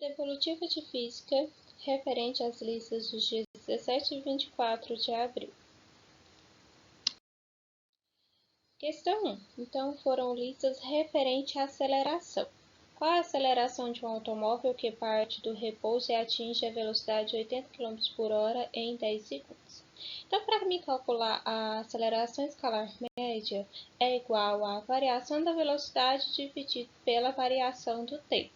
Devolutiva de Física, referente às listas dos dias 17 e 24 de abril. Questão 1. Então, foram listas referente à aceleração. Qual a aceleração de um automóvel que parte do repouso e atinge a velocidade de 80 km por hora em 10 segundos? Então, para me calcular a aceleração escalar média é igual à variação da velocidade dividido pela variação do tempo.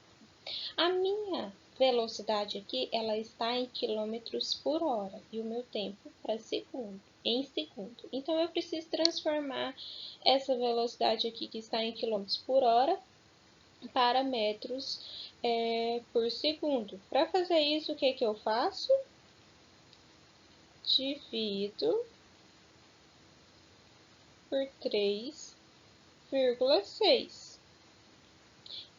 A minha velocidade aqui, ela está em quilômetros por hora e o meu tempo para segundo, em segundo. Então, eu preciso transformar essa velocidade aqui que está em quilômetros por hora para metros por segundo. Para fazer isso, o que eu faço? Divido por 3,6.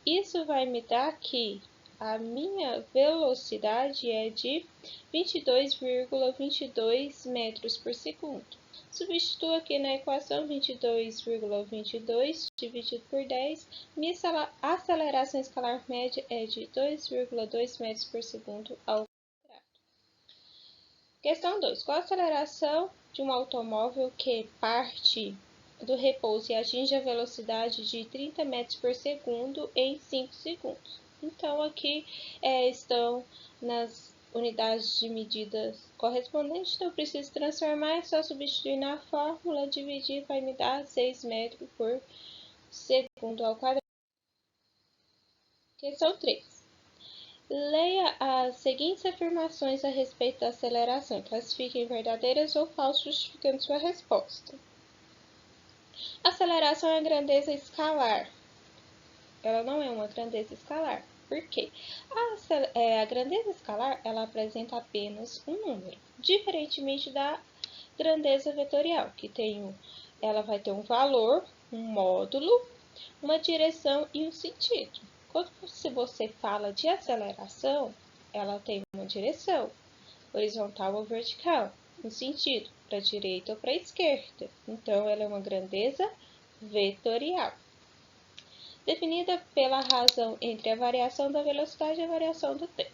Isso vai me dar que a minha velocidade é de 22,22 metros por segundo. Substituo aqui na equação 22,22 dividido por 10. Minha aceleração escalar média é de 2,2 metros por segundo ao quadrado. Questão 2. Qual a aceleração de um automóvel que parte do repouso e atinge a velocidade de 30 metros por segundo em 5 segundos? Então, aqui estão nas unidades de medidas correspondentes, então eu preciso transformar, é só substituir na fórmula, dividir, vai me dar 6 metros por segundo ao quadrado. Questão 3. Leia as seguintes afirmações a respeito da aceleração. Classifique em verdadeiras ou falsas, justificando sua resposta. Aceleração é grandeza escalar. Ela não é uma grandeza escalar. Por quê? A grandeza escalar, ela apresenta apenas um número, diferentemente da grandeza vetorial, que ela vai ter um valor, um módulo, uma direção e um sentido. Quando você fala de aceleração, ela tem uma direção, horizontal ou vertical, um sentido, para a direita ou para a esquerda. Então, ela é uma grandeza vetorial, definida pela razão entre a variação da velocidade e a variação do tempo.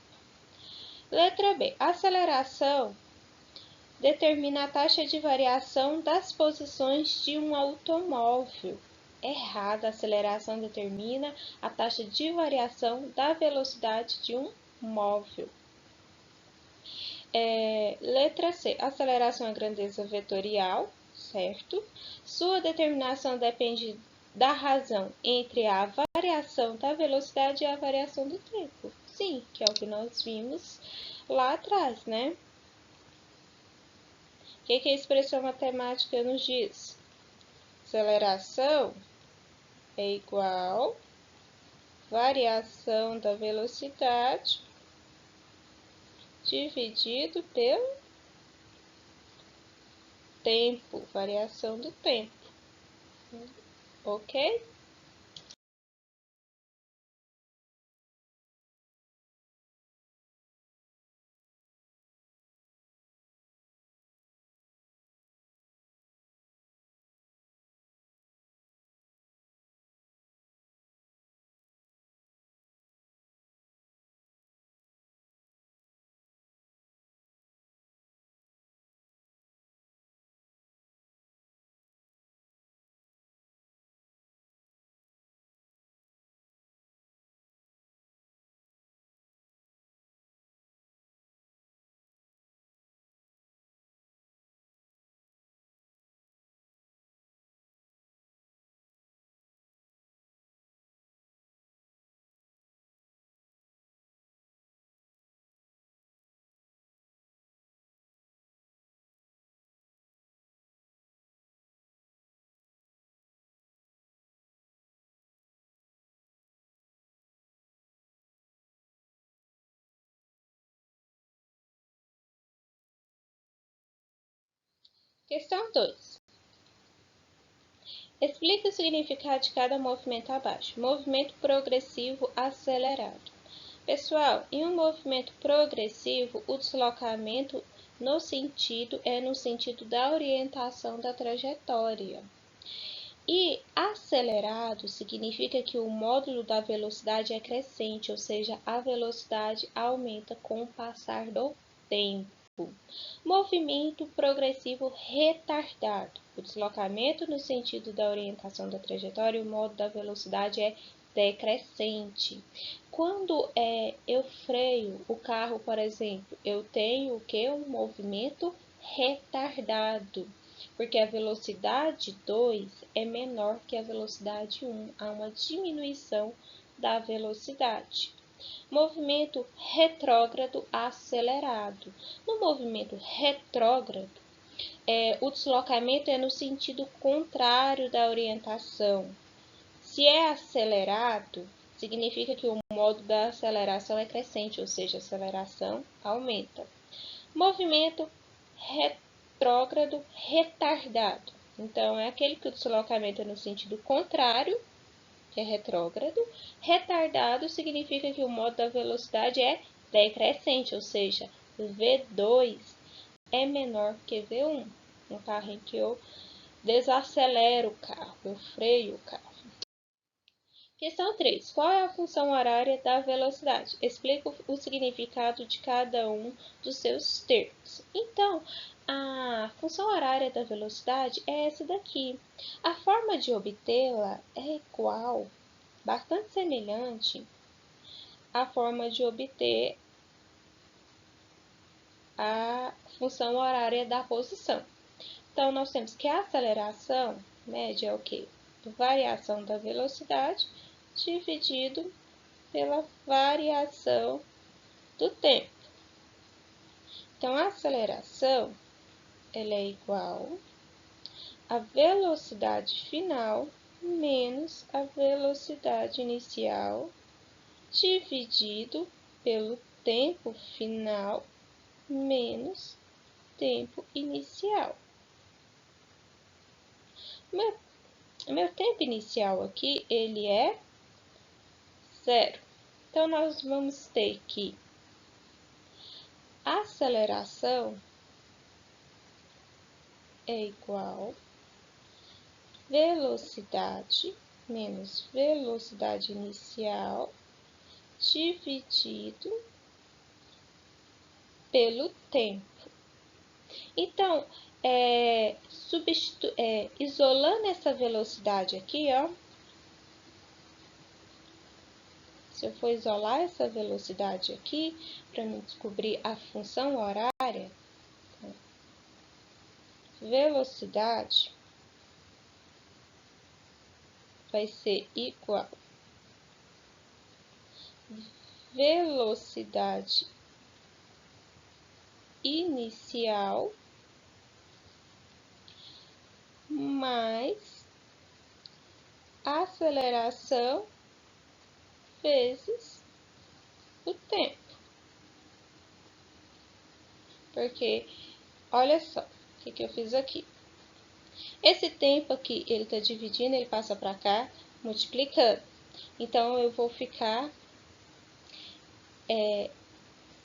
Letra B. A aceleração determina a taxa de variação das posições de um automóvel. Errada. A aceleração determina a taxa de variação da velocidade de um móvel. Letra C. A aceleração é grandeza vetorial, certo? Sua determinação depende da razão entre a variação da velocidade e a variação do tempo. Sim, que é o que nós vimos lá atrás, né? O que a expressão matemática nos diz? Aceleração é igual variação da velocidade dividido pelo tempo, variação do tempo. Ok? Questão 2. Explique o significado de cada movimento abaixo. Movimento progressivo acelerado. Pessoal, em um movimento progressivo, o deslocamento no sentido da orientação da trajetória. E acelerado significa que o módulo da velocidade é crescente, ou seja, a velocidade aumenta com o passar do tempo. Movimento progressivo retardado. O deslocamento no sentido da orientação da trajetória, o modo da velocidade é decrescente. Quando eu freio o carro, por exemplo, eu tenho o que? Um movimento retardado, porque a velocidade 2 é menor que a velocidade 1, há uma diminuição da velocidade. Movimento retrógrado acelerado. No movimento retrógrado, o deslocamento é no sentido contrário da orientação. Se é acelerado, significa que o modo da aceleração é crescente, ou seja, a aceleração aumenta. Movimento retrógrado retardado. Então, é aquele que o deslocamento é no sentido contrário, que é retrógrado. Retardado significa que o modo da velocidade é decrescente, ou seja, V2 é menor que V1. No carro em que eu desacelero o carro, eu freio o carro. Questão 3. Qual é a função horária da velocidade? Explica o significado de cada um dos seus termos. Então, a função horária da velocidade é essa daqui. A forma de obtê-la é igual, bastante semelhante à forma de obter a função horária da posição. Então, nós temos que a aceleração média é o quê? Variação da velocidade dividido pela variação do tempo. Então, a aceleração ela é igual à velocidade final menos a velocidade inicial dividido pelo tempo final menos tempo inicial. Meu tempo inicial aqui, ele é 0. Então, nós vamos ter que a aceleração é igual a velocidade menos velocidade inicial dividido pelo tempo. Então, isolando essa velocidade aqui, ó, se eu for isolar essa velocidade aqui, para me descobrir a função horária, velocidade vai ser igual a velocidade inicial mais aceleração vezes o tempo. Porque, olha só, o que eu fiz aqui. Esse tempo aqui, ele está dividindo, ele passa para cá, multiplicando. Então, eu vou ficar...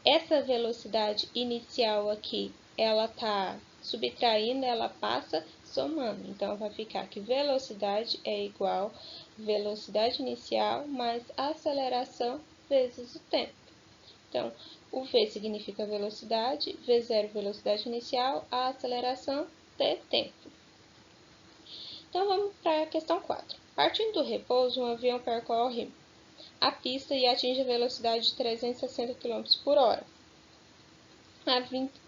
essa velocidade inicial aqui, ela está subtraindo, ela passa somando. Então, vai ficar que velocidade é igual a velocidade inicial mais aceleração vezes o tempo. Então, o V significa velocidade, V0 velocidade inicial, a aceleração T tempo. Então, vamos para a questão 4. Partindo do repouso, um avião percorre a pista e atinge a velocidade de 360 km por hora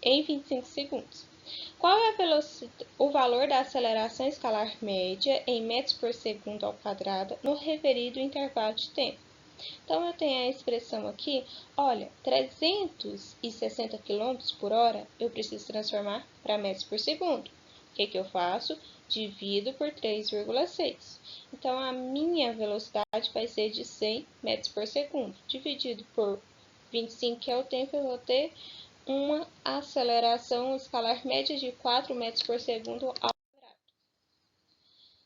em 25 segundos. Qual é o valor da aceleração escalar média em metros por segundo ao quadrado no referido intervalo de tempo? Então, eu tenho a expressão aqui, olha, 360 km por hora eu preciso transformar para metros por segundo. O que eu faço? Divido por 3,6. Então, a minha velocidade vai ser de 100 metros por segundo. Dividido por 25, que é o tempo, eu vou ter uma aceleração escalar média de 4 metros por segundo ao quadrado.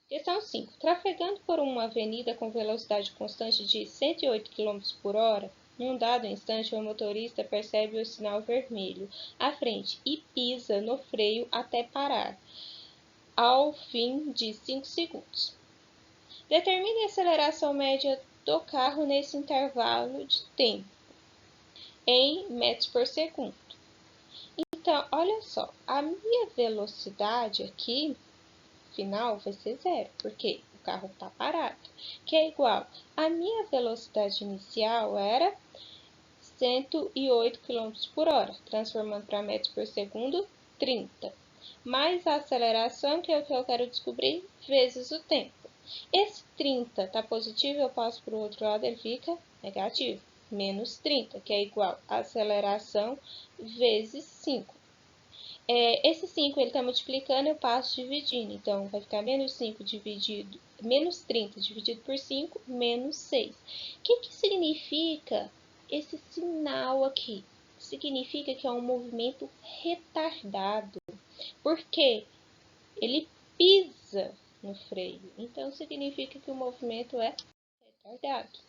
Questão 5. Trafegando por uma avenida com velocidade constante de 108 km por hora, num dado instante, o motorista percebe o sinal vermelho à frente e pisa no freio até parar, ao fim de 5 segundos. Determine a aceleração média do carro nesse intervalo de tempo em metros por segundo. Então, olha só, a minha velocidade aqui, final, vai ser zero, porque o carro está parado, que é igual a minha velocidade inicial era 108 km por hora, transformando para metros por segundo, 30. Mais a aceleração, que é o que eu quero descobrir, vezes o tempo. Esse 30 está positivo, eu passo para o outro lado, ele fica negativo. Menos 30, que é igual a aceleração vezes 5. Esse 5 ele está multiplicando, eu passo dividindo. Então, vai ficar menos 5 dividido, menos 30 dividido por 5, menos 6. O que significa esse sinal aqui? Significa que é um movimento retardado. Porque ele pisa no freio. Então, significa que o movimento é retardado.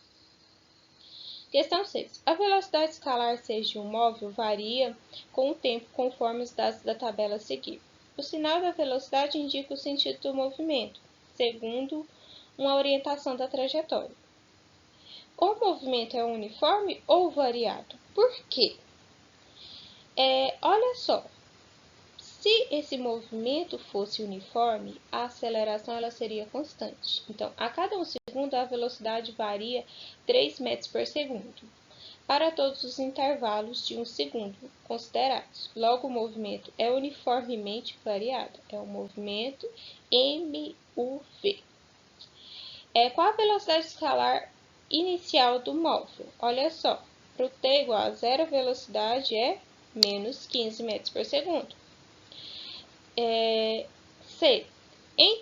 Questão 6. A velocidade escalar seja de um móvel varia com o tempo conforme os dados da tabela a seguir. O sinal da velocidade indica o sentido do movimento, segundo uma orientação da trajetória. O movimento é uniforme ou variado? Por quê? Olha só, se esse movimento fosse uniforme, a aceleração ela seria constante. Então, a cada 1 segundo, a velocidade varia 3 metros por segundo, para todos os intervalos de 1 segundo considerados. Logo, o movimento é uniformemente variado. É o movimento MUV. Qual a velocidade escalar inicial do móvel? Olha só, para o t igual a zero, a velocidade é menos 15 metros por segundo. C. Em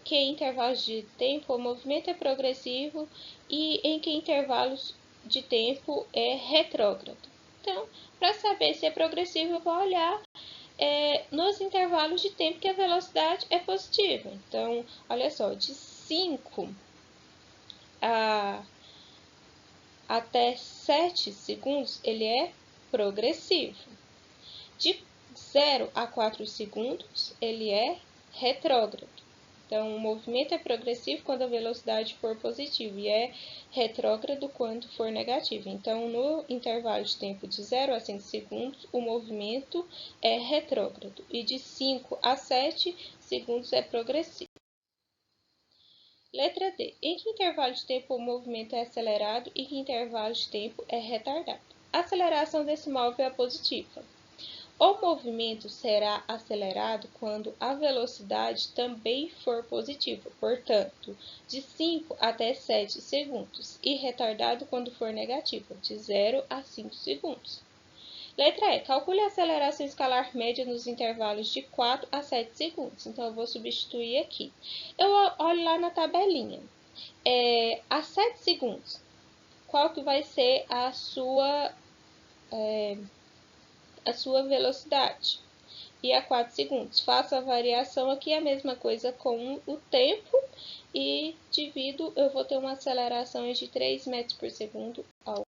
que intervalos de tempo o movimento é progressivo e em que intervalos de tempo é retrógrado? Então, para saber se é progressivo, eu vou olhar nos intervalos de tempo que a velocidade é positiva. Então, olha só, de 5 até 7 segundos, ele é progressivo. De 0 a 4 segundos, ele é retrógrado. Então, o movimento é progressivo quando a velocidade for positiva e é retrógrado quando for negativo. Então, no intervalo de tempo de 0 a 5 segundos, o movimento é retrógrado. E de 5 a 7 segundos é progressivo. Letra D. Em que intervalo de tempo o movimento é acelerado e em que intervalo de tempo é retardado? A aceleração desse móvel é positiva. O movimento será acelerado quando a velocidade também for positiva, portanto, de 5 até 7 segundos, e retardado quando for negativa, de 0 a 5 segundos. Letra E. Calcule a aceleração escalar média nos intervalos de 4 a 7 segundos. Então, eu vou substituir aqui. Eu olho lá na tabelinha. A 7 segundos, qual que vai ser a sua velocidade? E a 4 segundos. Faço a variação aqui, a mesma coisa com o tempo, e divido, eu vou ter uma aceleração de 3 metros por segundo ao